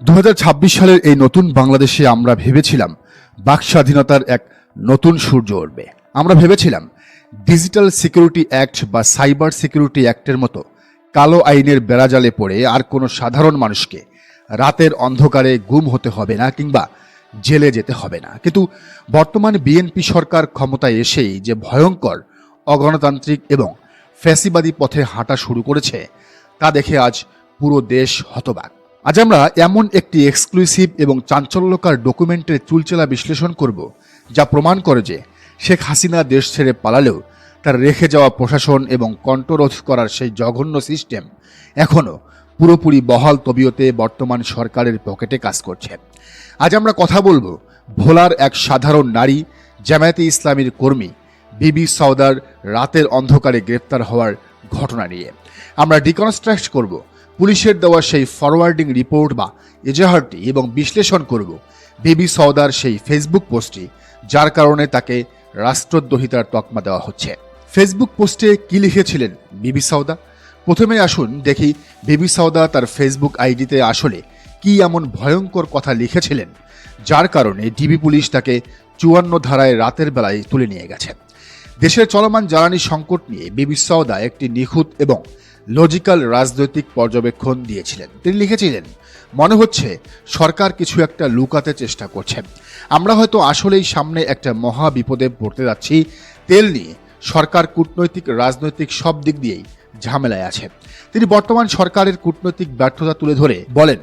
2026 সালের এই নতুন বাংলাদেশে আমরা ভেবেছিলাম বাক স্বাধীনতার এক নতুন সূর্য উঠবে। আমরা ভেবেছিলাম ডিজিটাল সিকিউরিটি অ্যাক্ট বা সাইবার সিকিউরিটি অ্যাক্টের মতো কালো আইনের বেড়াজালে পড়ে আর কোনো সাধারণ মানুষকে রাতের অন্ধকারে গুম হতে হবে না কিংবা জেলে যেতে হবে না। কিন্তু বর্তমান বিএনপি সরকার ক্ষমতায় এসেই যে ভয়ঙ্কর অগণতান্ত্রিক এবং ফ্যাসিবাদী পথে হাঁটা শুরু করেছে তা দেখে আজ পুরো দেশ হতবাক। আজ আমরা এমন একটি এক্সক্লুসিভ এবং চাঞ্চল্যকর ডকুমেন্টের চুলচেলা বিশ্লেষণ করব যা প্রমাণ করে যে শেখ হাসিনা দেশ ছেড়ে পালালেও তার রেখে যাওয়া প্রশাসন এবং কণ্ঠরোধ করার সেই জঘন্য সিস্টেম এখনও পুরোপুরি বহাল তবিয়তে বর্তমান সরকারের পকেটে কাজ করছে। আজ আমরা কথা বলবো ভোলার এক সাধারণ নারী জামায়াতে ইসলামীর কর্মী বিবি সওদার রাতের অন্ধকারে গ্রেপ্তার হওয়ার ঘটনা নিয়ে। আমরা ডিকনস্ট্রাক্ট করব পুলিশের দেওয়া সেই ফরওয়ার্ডিং রিপোর্ট বা এজাহারটি এবং বিশ্লেষণ করব বিবি সওদার সেই ফেসবুক পোস্টটি যার কারণে তাকে রাষ্ট্রদ্রোহিতার তকমা দেওয়া হচ্ছে। ফেসবুক পোস্টে কি লিখেছিলেন বিবি সওদা? প্রথমে আসুন দেখি বিবি সওদা তার ফেসবুক আইডিতে আসলে কি এমন ভয়ঙ্কর কথা লিখেছিলেন যার কারণে ডিবি পুলিশ তাকে 54 ধারায় রাতের বেলায় তুলে নিয়ে গেছে। দেশের চলমান জ্বালানি সংকট নিয়ে বিবি সওদা একটি নিখুঁত এবং লজিক্যাল রাজনৈতিক পর্যবেক্ষণ দিয়েছিলেন। তিনি লিখেছিলেন, মনে হচ্ছে সরকার কিছু একটা লুকাতে চেষ্টা করছে। আমরা হয়তো আসলেই সামনে একটা মহা বিপদে পড়তে যাচ্ছি। তেল নিয়ে সরকার কূটনৈতিক রাজনৈতিক সব দিক দিয়েই ঝামেলায় আছে। তিনি বর্তমান সরকারের কূটনৈতিক ব্যর্থতা তুলে ধরে বলেন,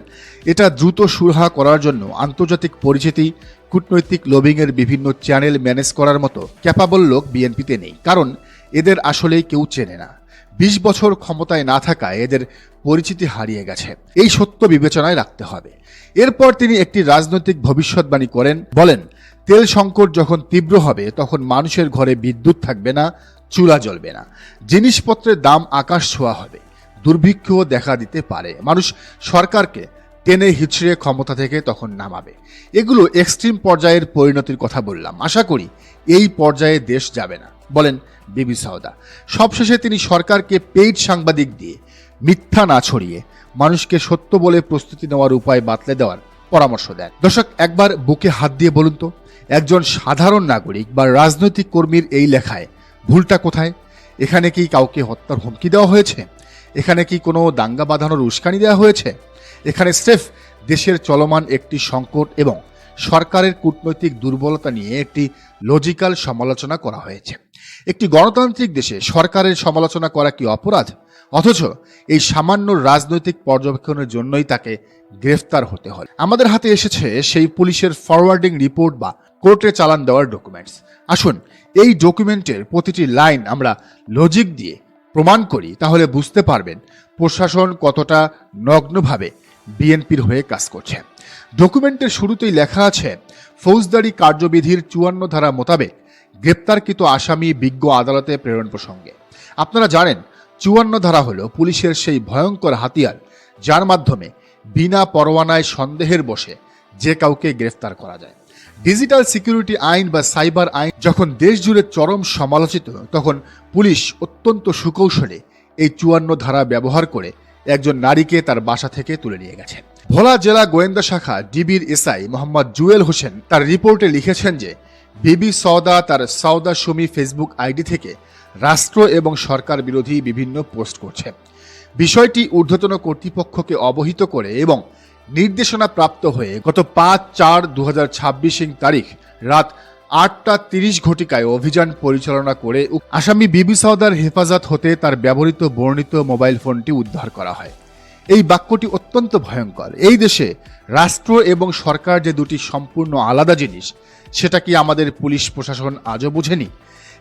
এটা দ্রুত সুরাহা করার জন্য আন্তর্জাতিক পরিচিতি, কূটনৈতিক লবিংয়ের বিভিন্ন চ্যানেল ম্যানেজ করার মতো ক্যাপাবল লোক বিএনপিতে নেই, কারণ এদের আসলেই কেউ চেনে না। 20 বছর ক্ষমতায় না থাকায় এদের পরিচিতি হারিয়ে গেছে। এই সত্য বিবেচনায় রাখতে হবে। এরপর তিনি একটি রাজনৈতিক ভবিষ্যৎবাণী করেন, বলেন, তেল সংকট যখন তীব্র হবে তখন মানুষের ঘরে বিদ্যুৎ থাকবে না, চুলা জ্বলবে না, জিনিসপত্রের দাম আকাশ ছোঁয়া হবে, দুর্ভিক্ষও দেখা দিতে পারে, মানুষ সরকারকে টেনে হিচড়ে ক্ষমতা থেকে তখন নামাবে। এগুলো এক্সট্রিম পর্যায়ের পরিণতির কথা বললাম। আশা করি এই পর্যায়ে দেশ যাবে না, বলেন বিবি সওদা। সবশেষে তিনি সরকারকে পেইড সাংবাদিক দিয়ে মিথ্যা না ছড়িয়ে মানুষকে সত্য বলে প্রস্তুতি নেওয়ার উপায় বাতলে দেওয়ার পরামর্শ দেন। দর্শক, একবার বুকে হাত দিয়ে বলুন তো, একজন সাধারণ নাগরিক বা রাজনৈতিক কর্মীর এই লেখায় ভুলটা কোথায়? এখানে কি কাউকে হত্যার হুমকি দেওয়া হয়েছে? এখানে কি কোনো দাঙ্গা বাঁধানোর উস্কানি দেওয়া হয়েছে? এখানে স্রেফ দেশের চলমান একটি সংকট এবং সরকারের কূটনৈতিক দুর্বলতা নিয়ে একটি লজিক্যাল সমালোচনা করা হয়েছে। একটি গণতান্ত্রিক দেশে সরকারের সমালোচনা করা কি অপরাধ? অথচ এই সামান্য রাজনৈতিক পর্যবেক্ষণের জন্যই তাকে গ্রেফতার হতে হয়। আমাদের হাতে এসেছে সেই পুলিশের ফরওয়ার্ডিং রিপোর্ট বা কোর্টে চালান দেওয়ার ডকুমেন্টস। আসুন এই ডকুমেন্টের প্রতিটি লাইন আমরা লজিক দিয়ে প্রমাণ করি, তাহলে বুঝতে পারবেন প্রশাসন কতটা নগ্নভাবে বিএনপির হয়ে কাজ করছে। ডকুমেন্টের শুরুতেই লেখা আছে, ফৌজদারি কার্যবিধির 54 ধারা মোতাবেক গ্রেপ্তারকৃত আসামি বিজ্ঞ আদালতে প্রেরণ প্রসঙ্গে। আপনারা জানেন 54 ধারা হলো পুলিশের সেই ভয়ঙ্কর হাতিয়ার যার মাধ্যমে বিনা পরোয়ানায় সন্দেহের বশে যে কাউকে গ্রেফতার করা যায়। ডিজিটাল সিকিউরিটি আইন বা সাইবার আইন যখন দেশ জুড়ে চরম সমালোচিত, তখন পুলিশ অত্যন্ত সুকৌশলে এই 54 ধারা ব্যবহার করে একজন নারীকে তার বাসা থেকে তুলে নিয়ে গেছে। ভোলা জেলা গোয়েন্দা শাখা ডিবির এসআই মোহাম্মদ জুয়েল হোসেন তার রিপোর্টে লিখেছেন যে বিবি সওদা তার সওদা সুমি ফেসবুক আইডি থেকে রাষ্ট্র এবং সরকার বিরোধী বিভিন্ন পোস্ট করছে। বিষয়টি ঊর্ধ্বতন কর্তৃপক্ষকে অবহিত করে এবং নির্দেশনা প্রাপ্ত হয়ে গত 5/4/2026 তারিখ রাত 8:30 ঘটিকায় অভিযান পরিচালনা করে আসামি বিবি সওদার হেফাজত হতে তার ব্যবহৃত বর্ণিত মোবাইল ফোনটি উদ্ধার করা হয়। এই বাক্যটি অত্যন্ত ভয়ঙ্কর। এই দেশে রাষ্ট্র এবং সরকার যে দুটি সম্পূর্ণ আলাদা জিনিস, সেটা কি আমাদের পুলিশ প্রশাসন আজও বুঝেনি?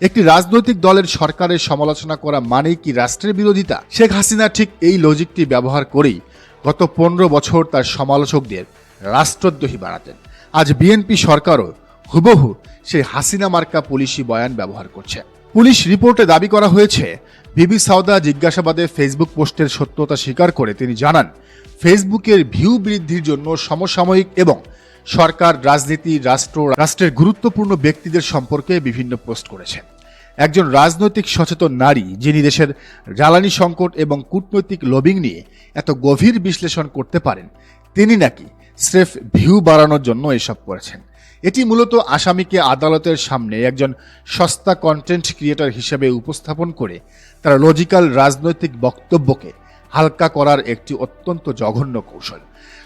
একটি রাজনৈতিক দলের সরকারের সমালোচনা করা মানেই কি রাষ্ট্রের বিরোধিতা? শেখ হাসিনা ঠিক এই লজিকটি ব্যবহার করেই গত 15 বছর তার সমালোচকদের রাষ্ট্রদ্রোহী বানাতেন। আজ বিএনপি সরকারও হুবহু সেই হাসিনা মার্কা পুলিশি বয়ান ব্যবহার করছে। পুলিশ রিপোর্টে দাবি করা হয়েছে, বিবি সওদা জিজ্ঞাসাবাদে ফেসবুক পোস্টের সত্যতা স্বীকার করে তিনি জানান, ফেসবুকের ভিউ বৃদ্ধির জন্য সমসাময়িক এবং সরকার, রাজনীতি, রাষ্ট্রের গুরুত্বপূর্ণ ব্যক্তিদের সম্পর্কে বিভিন্ন পোস্ট করেছে। একজন রাজনৈতিক সচেতন নারী যিনি দেশের জ্বালানি সংকট এবং কূটনৈতিক লবিং নিয়ে এত গভীর বিশ্লেষণ করতে পারেন, তিনি নাকি স্রেফ ভিউ বাড়ানোর জন্য এসব করেছেন। এটি মূলত আসামিকে আদালতের সামনে একজন সস্তা কন্টেন্ট ক্রিয়েটর হিসেবে উপস্থাপন করে তার লজিক্যাল রাজনৈতিক বক্তব্যকে হালকা করার একটি অত্যন্ত জঘন্য কৌশল।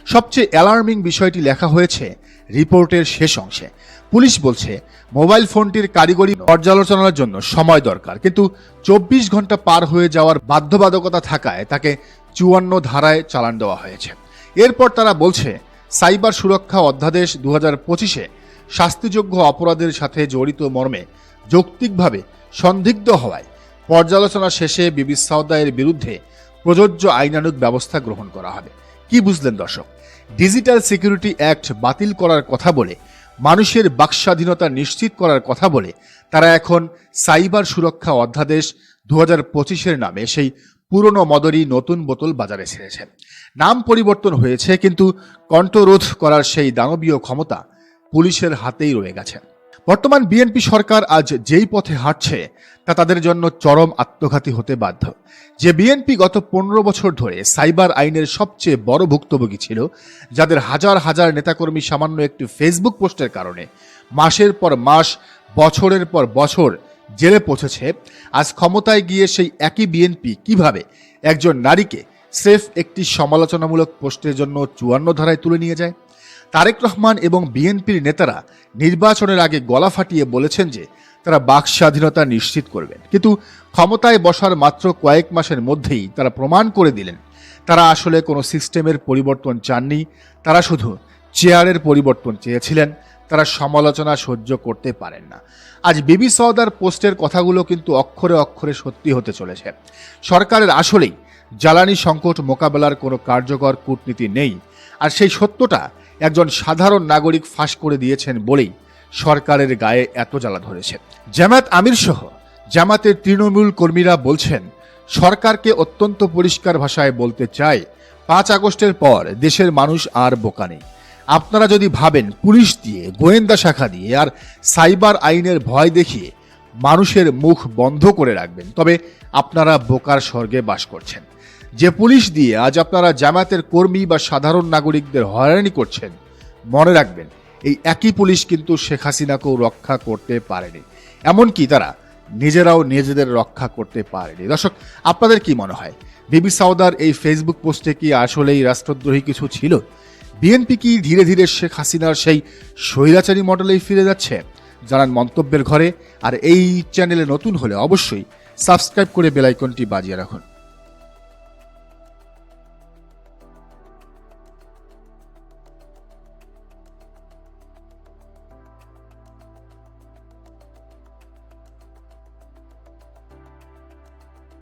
সবচেয়ে অ্যালার্মিং বিষয়টি লেখা হয়েছে রিপোর্টের শেষ অংশে। পুলিশ বলছে মোবাইল ফোনটির কারিগরি পর্যালোচনার জন্য সময় দরকার, কিন্তু 24 ঘন্টা পার হয়ে যাওয়ার বাধ্যবাধকতা থাকায় তাকে 54 ধারায় চালান দেওয়া হয়েছে। এরপর তারা বলছে সাইবার সুরক্ষা অধ্যাদেশ 2025-এ শাস্তিযোগ্য অপরাধের সাথে জড়িত মর্মে যৌক্তিকভাবে সন্দিগ্ধ হওয়ায় পর্যালোচনা শেষে বিবি সাউদায়ের বিরুদ্ধে প্রযোজ্য আইনানুগ ব্যবস্থা গ্রহণ করা হবে। কি বুঝলেন দর্শক? ডিজিটাল সিকিউরিটি অ্যাক্ট বাতিল করার কথা বলে, মানুষের বাকস্বাধীনতা নিশ্চিত করার কথা বলে তারা এখন সাইবার সুরক্ষা অধ্যাদেশ 2025-এর নামে সেই পুরনো মদরি নতুন বোতল বাজারে ছেড়েছে। নাম পরিবর্তন হয়েছে, কিন্তু কণ্ঠরোধ করার সেই দানবীয় ক্ষমতা পুলিশের হাতেই রয়ে গেছে। বর্তমান বিএনপি সরকার আজ যেই পথে হাঁটছে তা তাদের জন্য চরম আত্মঘাতী হতে বাধ্য। যে বিএনপি গত 15 বছর ধরে সাইবার আইনের সবচেয়ে বড় ভুক্তভোগী ছিল, যাদের হাজার হাজার নেতাকর্মী সামান্য একটি ফেসবুক পোস্টের কারণে মাসের পর মাস, বছরের পর বছর জেলে পৌঁছেছে, আজ ক্ষমতায় গিয়ে সেই একই বিএনপি কিভাবে একজন নারীকে স্রেফ একটি সমালোচনামূলক পোস্টের জন্য 54 ধারায় তুলে নিয়ে যায়। তারেক রহমান এবং বিএনপির নেতারা নির্বাচনের আগে গলা ফাটিয়ে বলেছেন যে তারা বাক স্বাধীনতা নিশ্চিত করবেন, কিন্তু ক্ষমতায় বসার মাত্র কয়েক মাসের মধ্যেই তারা প্রমাণ করে দিলেন তারা আসলে কোনো সিস্টেমের পরিবর্তন চাননি, তারা শুধু চেয়ারের পরিবর্তন চেয়েছিলেন। তারা সমালোচনা সহ্য করতে পারেন না। আজ বিবি সাউদার পোস্টের কথাগুলো কিন্তু অক্ষরে অক্ষরে সত্যি হতে চলেছে। সরকারের আসলেই জ্বালানি সংকট মোকাবেলার কোনো কার্যকর কূটনীতি নেই, আর সেই সত্যটা একজন সাধারণ নাগরিক ফাঁস করে দিয়েছেন বলেই সরকারের গায়ে এত জ্বালা ধরেছে। জামায়াত আমির সহ জামাতের তৃণমূল কর্মীরা বলছেন, সরকারকে অত্যন্ত পরিষ্কার ভাষায় বলতে চায়, 5 আগস্টের পর দেশের মানুষ আর বোকা নেই। আপনারা যদি ভাবেন পুলিশ দিয়ে, গোয়েন্দা শাখা দিয়ে আর সাইবার আইনের ভয় দেখিয়ে মানুষের মুখ বন্ধ করে রাখবেন, তবে আপনারা বোকার স্বর্গে বাস করছেন। যে পুলিশ দিয়ে আজ আপনারা জামায়াতের কর্মী বা সাধারণ নাগরিকদের হয়রানি করছেন, মনে রাখবেন এই একই পুলিশ কিন্তু শেখ হাসিনাকেও রক্ষা করতে পারেনি, এমনকি তারা নিজেরাও নিজেদের রক্ষা করতে পারেনি। দর্শক, আপনাদের কি মনে হয়, বিবি সাউদার এই ফেসবুক পোস্টে কি আসলেই রাষ্ট্রদ্রোহী কিছু ছিল? বিএনপি কি ধীরে ধীরে শেখ হাসিনার সেই স্বৈরাচারী মডেলেই ফিরে যাচ্ছে? জানান মন্তব্যের ঘরে। আর এই চ্যানেলে নতুন হলে অবশ্যই সাবস্ক্রাইব করে বেল আইকনটি বাজিয়ে রাখুন।